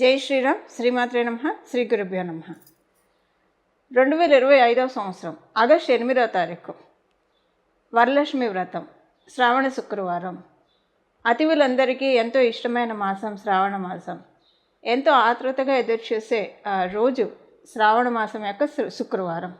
జై శ్రీరామ్. శ్రీమాత్రే నమః. శ్రీ గురుభ్యో నమః. 2025 సంవత్సరం ఆగస్టు 8వ తారీఖు వరలక్ష్మి వ్రతం, శ్రావణ శుక్రవారం. అతిథులందరికీ ఎంతో ఇష్టమైన మాసం శ్రావణ మాసం. ఎంతో ఆతృతగా ఎదురుచూసే రోజు శ్రావణ మాసం యొక్క శుక్రవారం,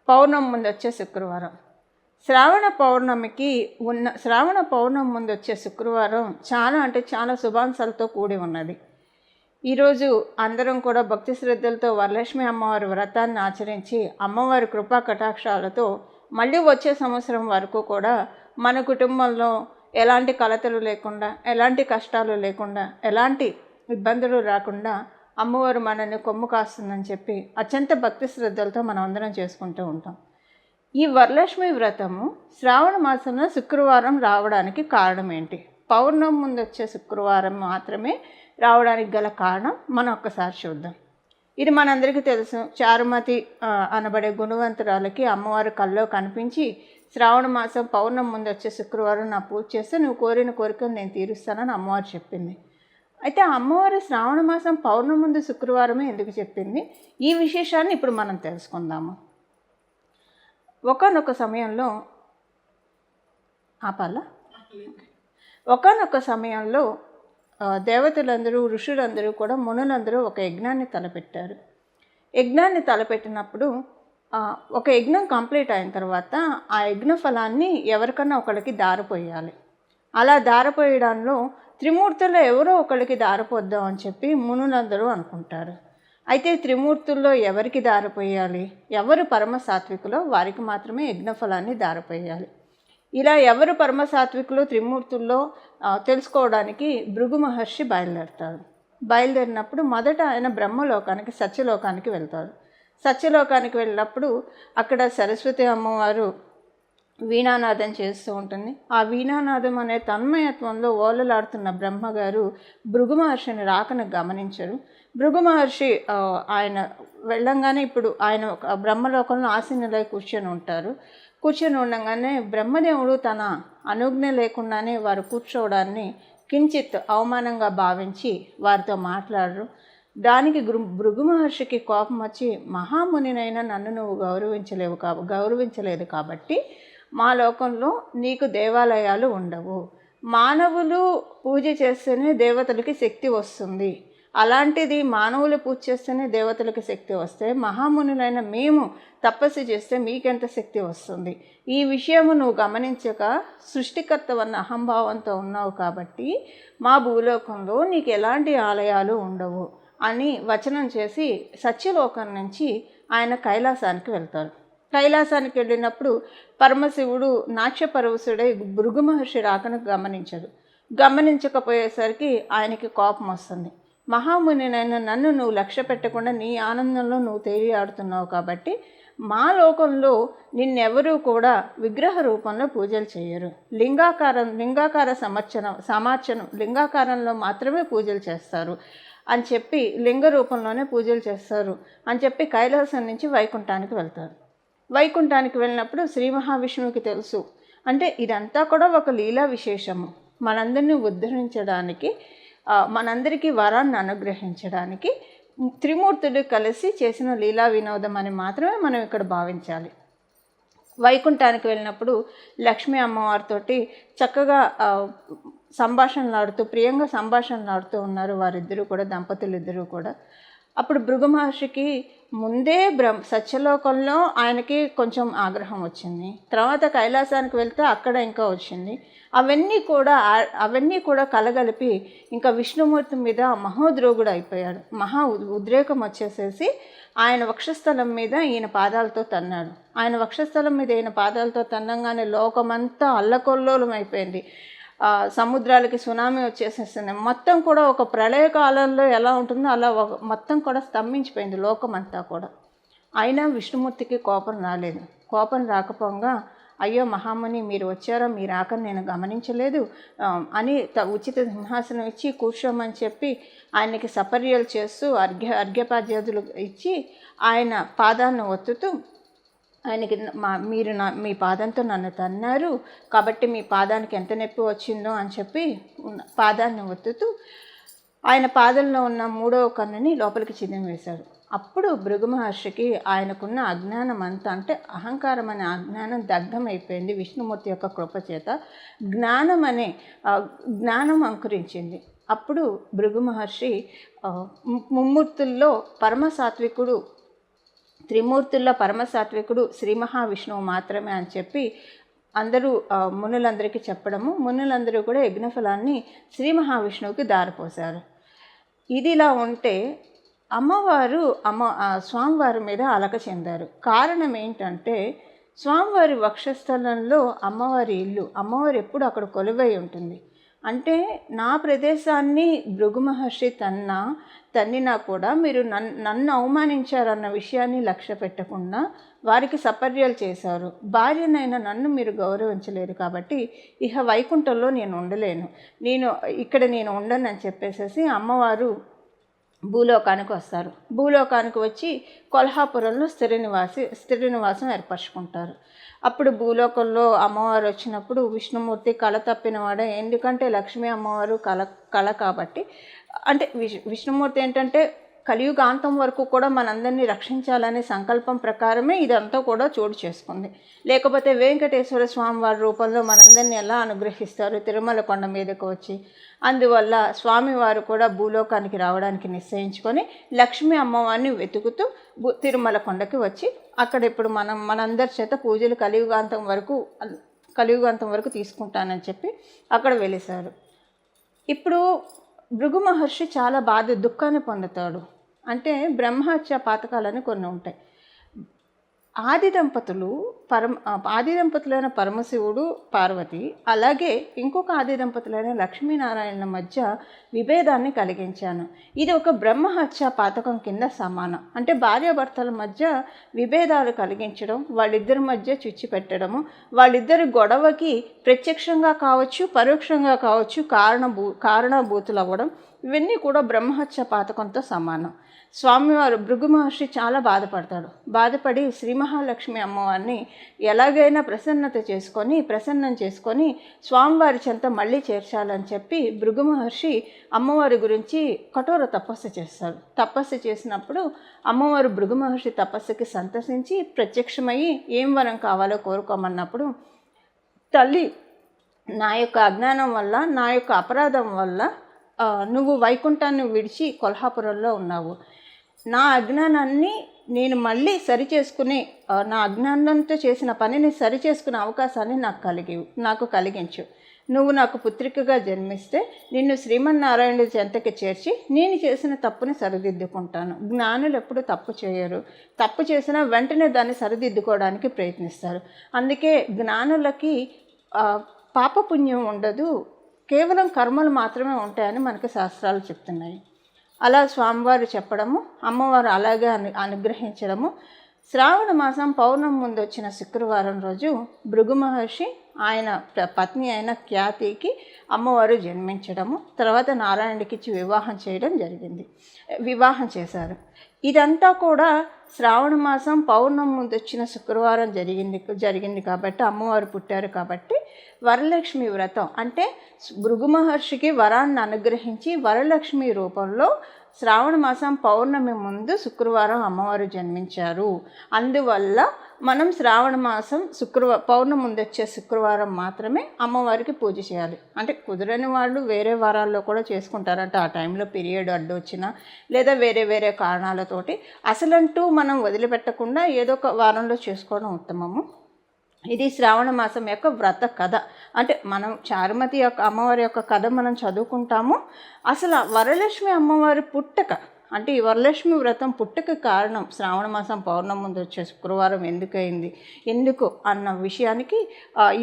పౌర్ణమి ముందు వచ్చే శుక్రవారం. శ్రావణ పౌర్ణమి ముందు వచ్చే శుక్రవారం చాలా అంటే చాలా శుభాంశాలతో కూడి ఉన్నది. ఈరోజు అందరం కూడా భక్తి శ్రద్ధలతో వరలక్ష్మి అమ్మవారి వ్రతాన్ని ఆచరించి అమ్మవారి కృపా కటాక్షాలతో మళ్ళీ వచ్చే సంవత్సరం వరకు కూడా మన కుటుంబంలో ఎలాంటి కలతలు లేకుండా, ఎలాంటి కష్టాలు లేకుండా, ఎలాంటి ఇబ్బందులు రాకుండా అమ్మవారు మనల్ని కొమ్ము కాస్తుందని చెప్పి అత్యంత భక్తి శ్రద్ధలతో మనం అందరం చేసుకుంటూ ఉంటాం. ఈ వరలక్ష్మి వ్రతము శ్రావణ మాసంలో శుక్రవారం రావడానికి కారణం ఏంటి? పౌర్ణమి ముందు వచ్చే శుక్రవారం మాత్రమే రావడానికి గల కారణం మనం ఒక్కసారి చూద్దాం. ఇది మనందరికీ తెలుసు. చారుమతి అనబడే గుణవంతురాలకి అమ్మవారి కల్లో కనిపించి, శ్రావణ మాసం పౌర్ణమి ముందు వచ్చే శుక్రవారం నా పూజ చేస్తే నువ్వు కోరిన కోరికను నేను తీరుస్తానని అమ్మవారు చెప్పింది. అయితే ఆ అమ్మవారు శ్రావణ మాసం పౌర్ణమి ముందు శుక్రవారమే ఎందుకు చెప్పింది? ఈ విశేషాన్ని ఇప్పుడు మనం తెలుసుకుందాము. ఒకానొక సమయంలో దేవతలందరూ, ఋషులందరూ కూడా, మునులందరూ ఒక యజ్ఞాన్ని తలపెట్టారు. యజ్ఞాన్ని తలపెట్టినప్పుడు ఒక యజ్ఞం కంప్లీట్ అయిన తర్వాత ఆ యజ్ఞ ఫలాన్ని ఎవరికన్నా ఒకరికి దారపోయాలి. అలా దారపోయడంలో త్రిమూర్తుల్లో ఎవరో ఒకరికి దారపోద్దాం అని చెప్పి మునులందరూ అనుకుంటారు. అయితే త్రిమూర్తుల్లో ఎవరికి దారపోయాలి? ఎవరు పరమ సాత్వికులో వారికి మాత్రమే యజ్ఞఫలాన్ని దారపోయాలి. ఇలా ఎవరు పరమ సాత్వికులు త్రిమూర్తుల్లో తెలుసుకోవడానికి భృగు మహర్షి బయలుదేరుతాడు. బయలుదేరినప్పుడు మొదట ఆయన బ్రహ్మలోకానికి, సత్యలోకానికి వెళ్తాడు. సత్యలోకానికి వెళ్ళినప్పుడు అక్కడ సరస్వతి అమ్మవారు వీణానాదం చేస్తూ ఉంటుంది. ఆ వీణానాదం అనే తన్మయత్వంలో ఓలలాడుతున్న బ్రహ్మగారు భృగు మహర్షిని రాకను గమనించరు. భృగు మహర్షి ఆయన వెళ్ళంగానే ఇప్పుడు ఆయన బ్రహ్మలోకంలో ఆసీనులై కూర్చొని ఉంటారు. కూర్చొని ఉండగానే బ్రహ్మదేవుడు తన అనుజ్ఞ లేకుండానే వారు కూర్చోవడాన్ని కించిత్ అవమానంగా భావించి వారితో మాట్లాడరు. దానికి భృగు మహర్షికి కోపం వచ్చి, మహామునినైనా నన్ను నువ్వు గౌరవించలేదు కాబట్టి మా లోకంలో నీకు దేవాలయాలు ఉండవు. మానవులు పూజ చేస్తేనే దేవతలకి శక్తి వస్తుంది. అలాంటిది మానవులు పూజ చేస్తేనే దేవతలకి శక్తి వస్తే మహామునులైన మేము తపస్సు చేస్తే మీకెంత శక్తి వస్తుంది? ఈ విషయము నువ్వు గమనించక సృష్టికర్తవన్న అహంభావంతో ఉన్నావు కాబట్టి మా భూలోకంలో నీకు ఎలాంటి ఆలయాలు ఉండవు అని వచనం చేసి సత్యలోకం నుంచి ఆయన కైలాసానికి వెళ్తారు. కైలాసానికి వెళ్ళినప్పుడు పరమశివుడు నాట్యపరవశుడై భృగు మహర్షి రాకను గమనించకపోయేసరికి ఆయనకి కోపం వస్తుంది. మహామునినైనా నన్ను నువ్వు లక్ష్య పెట్టకుండా నీ ఆనందంలో నువ్వు తేలియాడుతున్నావు కాబట్టి మా లోకంలో నిన్నెవరూ కూడా విగ్రహ రూపంలో పూజలు చేయరు. లింగాకార సమార్చనం లింగాకారంలో మాత్రమే పూజలు చేస్తారు అని చెప్పి, లింగ రూపంలోనే పూజలు చేస్తారు అని చెప్పి కైలాసం నుంచి వైకుంఠానికి వెళ్తారు. వైకుంఠానికి వెళ్ళినప్పుడు శ్రీ మహావిష్ణువుకి తెలుసు, అంటే ఇదంతా కూడా ఒక లీలా విశేషము, మనందరినీ ఉద్ధరించడానికి, మనందరికీ వరాన్ని అనుగ్రహించడానికి త్రిమూర్తులు కలిసి చేసిన లీలా వినోదం అని మాత్రమే మనం ఇక్కడ భావించాలి. వైకుంఠానికి వెళ్ళినప్పుడు లక్ష్మీ అమ్మవారితోటి చక్కగా ప్రియంగా సంభాషణలాడుతూ ఉన్నారు వారిద్దరూ కూడా, దంపతులిద్దరూ కూడా. అప్పుడు భృగు మహర్షికి ముందే సత్యలోకంలో ఆయనకి కొంచెం ఆగ్రహం వచ్చింది. తర్వాత కైలాసానికి వెళ్తే అక్కడ ఇంకా వచ్చింది. అవన్నీ కూడా కలగలిపి ఇంకా విష్ణుమూర్తి మీద మహోద్రోగుడు అయిపోయాడు. ఉద్రేకం వచ్చేసేసి ఆయన వక్షస్థలం మీద ఈయన పాదాలతో తన్నాడు. ఆయన వక్షస్థలం మీద ఈయన పాదాలతో తన్నంగానే లోకమంతా అల్లకొల్లోలం అయిపోయింది. సముద్రాలకి సునామీ వచ్చేసేసింది. మొత్తం కూడా ఒక ప్రళయకాలంలో ఎలా ఉంటుందో అలా మొత్తం కూడా స్తంభించిపోయింది లోకమంతా కూడా. అయినా విష్ణుమూర్తికి కోపం రాలేదు. కోపం రాకపోగా, అయ్యో మహాముని మీరు వచ్చారో, మీ రాకని నేను గమనించలేదు అని ఉచిత సింహాసనం ఇచ్చి కూర్చోమని చెప్పి ఆయనకి సపర్యలు చేస్తూ అర్ఘ్యపాద్యాదులు ఇచ్చి ఆయన పాదాలను ఒత్తుతూ ఆయనకి మీ పాదంతో నన్ను తన్నారు కాబట్టి మీ పాదానికి ఎంత నొప్పి వచ్చిందో అని చెప్పి పాదాన్ని ఒత్తుతూ ఆయన పాదంలో ఉన్న 3వ కన్నుని లోపలికి చిదిమివేశాడు. అప్పుడు భృగు మహర్షికి ఆయనకున్న అజ్ఞానం అంతా, అంటే అహంకారం అనే అజ్ఞానం దగ్ధమైపోయింది. విష్ణుమూర్తి యొక్క కృప చేత జ్ఞానం అంకురించింది. అప్పుడు భృగు మహర్షి ముమ్మూర్తుల్లో పరమసాత్వికుడు, త్రిమూర్తుల్లో పరమసాత్వికుడు శ్రీ మహావిష్ణువు మాత్రమే అని చెప్పి అందరూ మునులందరికీ చెప్పడము, మునులందరూ కూడా యజ్ఞఫలాన్ని శ్రీ మహావిష్ణువుకి దారిపోశారు. ఇదిలా ఉంటే స్వామివారి మీద అలక చెందారు. కారణం ఏంటంటే స్వామివారి వక్షస్థలంలో అమ్మవారి ఇల్లు, అమ్మవారు ఎప్పుడు అక్కడ కొలువై ఉంటుంది. అంటే నా ప్రదేశాన్ని భృగు మహర్షి తన్నినా కూడా మీరు నన్ను అవమానించారన్న విషయాన్ని లక్ష్య పెట్టకుండా వారికి సపర్యలు చేశారు. భార్యనైనా నన్ను మీరు గౌరవించలేరు కాబట్టి ఇహ వైకుంఠంలో నేను ఉండలేను, ఇక్కడ నేను ఉండను అని చెప్పేసేసి అమ్మవారు భూలోకానికి వస్తారు. భూలోకానికి వచ్చి కొల్హాపురంలో స్థిర నివాసం ఏర్పరచుకుంటారు. అప్పుడు భూలోకంలో అమ్మవారు వచ్చినప్పుడు విష్ణుమూర్తి కళ తప్పినవాడే, ఎందుకంటే లక్ష్మీ అమ్మవారు కళ కాబట్టి, అంటే విష్ణుమూర్తి ఏంటంటే కలియుగాంతం వరకు కూడా మనందరినీ రక్షించాలనే సంకల్పం ప్రకారమే ఇదంతా కూడా చోటు చేసుకుంది. లేకపోతే వెంకటేశ్వర స్వామి వారి రూపంలో మనందరినీ ఎలా అనుగ్రహిస్తారు తిరుమల కొండ మీదకు వచ్చి. అందువల్ల స్వామివారు కూడా భూలోకానికి రావడానికి నిశ్చయించుకొని లక్ష్మీ అమ్మవారిని వెతుకుతూ తిరుమల కొండకి వచ్చి అక్కడ ఇప్పుడు మనందరి చేత పూజలు కలియుగాంతం వరకు తీసుకుంటానని చెప్పి అక్కడ వెలిశారు. ఇప్పుడు భృగు మహర్షి చాలా దుఃఖాన్ని పొందుతాడు. అంటే బ్రహ్మహత్య పాతకాలని కొన్ని ఉంటాయి. ఆది దంపతులైన పరమశివుడు పార్వతి, అలాగే ఇంకొక ఆది దంపతులైన లక్ష్మీనారాయణల మధ్య విభేదాన్ని కలిగించాను. ఇది ఒక బ్రహ్మహత్య పాతకం కింద సమానం. అంటే భార్యాభర్తల మధ్య విభేదాలు కలిగించడం, వాళ్ళిద్దరి మధ్య చిచ్చు పెట్టడము, వాళ్ళిద్దరి గొడవకి ప్రత్యక్షంగా కావచ్చు పరోక్షంగా కావచ్చు కారణభూతులు అవ్వడం, ఇవన్నీ కూడా బ్రహ్మహత్య పాతకంతో సమానం. స్వామివారు భృగు మహర్షి చాలా బాధపడి శ్రీ మహాలక్ష్మి అమ్మవారిని ఎలాగైనా ప్రసన్నం చేసుకొని స్వామివారి చెంత మళ్ళీ చేర్చాలని చెప్పి భృగు మహర్షి అమ్మవారి గురించి కఠోర తపస్సు చేస్తారు. తపస్సు చేసినప్పుడు అమ్మవారు భృగు మహర్షి తపస్సుకి సంతసించి ప్రత్యక్షమయ్యి ఏం వరం కావాలో కోరుకోమన్నప్పుడు, తల్లి నా యొక్క అజ్ఞానం వల్ల, నా యొక్క అపరాధం వల్ల నువ్వు వైకుంఠాన్ని విడిచి కొల్హాపురంలో ఉన్నావు. నా అజ్ఞానాన్ని నేను మళ్ళీ సరిచేసుకునే, నా అజ్ఞానంతో చేసిన పనిని సరిచేసుకునే అవకాశాన్ని నాకు కలిగించు. నువ్వు నాకు పుత్రికగా జన్మిస్తే నిన్ను శ్రీమన్నారాయణుడి చెంతకి చేర్చి నేను చేసిన తప్పుని సరిదిద్దుకుంటాను. జ్ఞానులు ఎప్పుడు తప్పు చేయరు, తప్పు చేసినా వెంటనే దాన్ని సరిదిద్దుకోవడానికి ప్రయత్నిస్తారు. అందుకే జ్ఞానులకి పాపపుణ్యం ఉండదు, కేవలం కర్మలు మాత్రమే ఉంటాయని మనకు శాస్త్రాలు చెప్తున్నాయి. అలా స్వామివారు చెప్పడము, అమ్మవారు అలాగే అనుగ్రహించడము. శ్రావణ మాసం పౌర్ణమి ముందు వచ్చిన శుక్రవారం రోజు భృగు మహర్షి ఆయన పత్ని అయిన ఖ్యాతికి అమ్మవారు జన్మించడము, తర్వాత నారాయణుడికి ఇచ్చి వివాహం చేశారు. ఇదంతా కూడా శ్రావణ మాసం పౌర్ణమి ముందు వచ్చిన శుక్రవారం జరిగింది కాబట్టి అమ్మవారు పుట్టారు కాబట్టి వరలక్ష్మి వ్రతం, అంటే భృగు మహర్షికి వరాన్ని అనుగ్రహించి వరలక్ష్మి రూపంలో శ్రావణ మాసం పౌర్ణమి ముందు శుక్రవారం అమ్మవారు జన్మించారు. అందువల్ల మనం శ్రావణ మాసం పౌర్ణమి ముందు వచ్చే శుక్రవారం మాత్రమే అమ్మవారికి పూజ చేయాలి. అంటే కుదరని వాళ్ళు వేరే వారాల్లో కూడా చేసుకుంటారంటే ఆ టైంలో పీరియడ్ అడ్డు వచ్చినా లేదా వేరే కారణాలతోటి అసలంటూ మనం వదిలిపెట్టకుండా ఏదో ఒక వారంలో చేసుకోవడం ఉత్తమము. ఇది శ్రావణ మాసం యొక్క వ్రత కథ. అంటే మనం చారుమతి యొక్క అమ్మవారి యొక్క కథ మనం చదువుకుంటాము. అసలు వరలక్ష్మి అమ్మవారి పుట్టక, అంటే ఈ వరలక్ష్మి వ్రతం పుట్టక కారణం శ్రావణ మాసం పౌర్ణమి ముందు వచ్చే శుక్రవారం ఎందుకు అన్న విషయానికి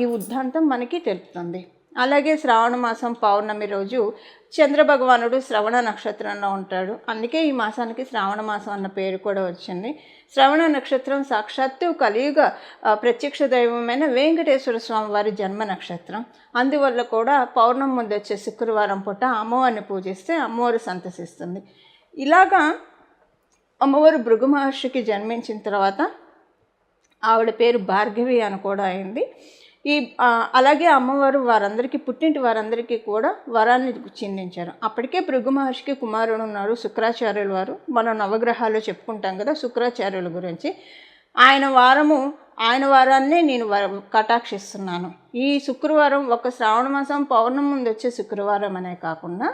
ఈ ఉద్ధాంతం మనకి తెలుపుతుంది. అలాగే శ్రావణ మాసం పౌర్ణమి రోజు చంద్రభగవానుడు శ్రవణ నక్షత్రంలో ఉంటాడు. అందుకే ఈ మాసానికి శ్రావణ మాసం అన్న పేరు కూడా వచ్చింది. శ్రవణ నక్షత్రం సాక్షాత్తు కలియుగ ప్రత్యక్ష దైవమైన వెంకటేశ్వర స్వామి వారి జన్మ నక్షత్రం. అందువల్ల కూడా పౌర్ణమి ముందు వచ్చే శుక్రవారం పూట అమ్మవారిని పూజిస్తే అమ్మవారు సంతసిస్తుంది. ఇలాగా అమ్మవారు భృగు మహర్షికి జన్మించిన తర్వాత ఆవిడ పేరు భార్గవి అని కూడా అయింది. ఈ అలాగే అమ్మవారు వారందరికీ పుట్టింటి వారందరికీ కూడా వరాన్ని చిందించారు. అప్పటికే భృగు మహర్షికి కుమారుడు ఉన్నారు, శుక్రాచార్యుల వారు. మనం నవగ్రహాలు చెప్పుకుంటాం కదా శుక్రాచార్యుల గురించి. ఆయన వారాన్నే నేను కటాక్షిస్తున్నాను. ఈ శుక్రవారం ఒక శ్రావణ మాసం పౌర్ణమి ముందు వచ్చే శుక్రవారం అనే కాకుండా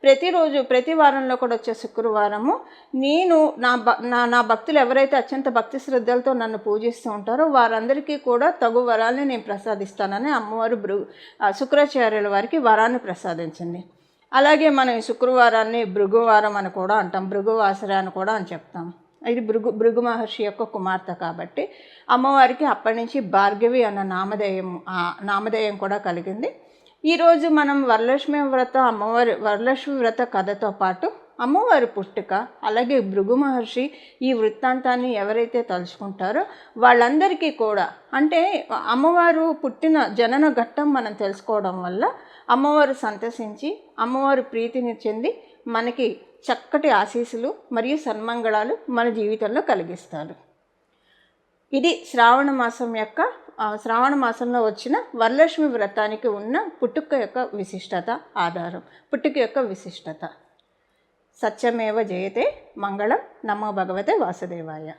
ప్రతిరోజు ప్రతి వారంలో కూడా వచ్చే శుక్రవారము నేను నా భక్తులు ఎవరైతే అత్యంత భక్తి శ్రద్ధలతో నన్ను పూజిస్తూ ఉంటారో వారందరికీ కూడా తగు వరాల్ని నేను ప్రసాదిస్తానని అమ్మవారు శుక్రాచార్యుల వారికి వరాన్ని ప్రసాదించింది. అలాగే మనం ఈ శుక్రవారాన్ని భృగువారం అని కూడా అంటాం, భృగువాసర అని కూడా అని చెప్తాం. ఇది భృగు మహర్షి యొక్క కుమార్తె కాబట్టి అమ్మవారికి అప్పటి నుంచి భార్గవి అన్న నామధేయం కూడా కలిగింది. ఈరోజు మనం వరలక్ష్మి వ్రత కథతో పాటు అమ్మవారి పుట్టుక, అలాగే భృగు మహర్షి ఈ వృత్తాంతాన్ని ఎవరైతే తలుచుకుంటారో వాళ్ళందరికీ కూడా, అంటే అమ్మవారు పుట్టిన జనన ఘట్టం మనం తెలుసుకోవడం వల్ల అమ్మవారు సంతసించి అమ్మవారు ప్రీతిని చెంది మనకి చక్కటి ఆశీస్సులు మరియు సన్మంగళాలు మన జీవితంలో కలిగిస్తారు. ఇది శ్రావణ మాసంలో వచ్చిన వరలక్ష్మి వ్రతానికి ఉన్న పుట్టుక యొక్క విశిష్టత ఆధారం, పుట్టుక యొక్క విశిష్టత. సత్యమేవ జయతే. మంగళం. నమో భగవతే వాసుదేవాయ.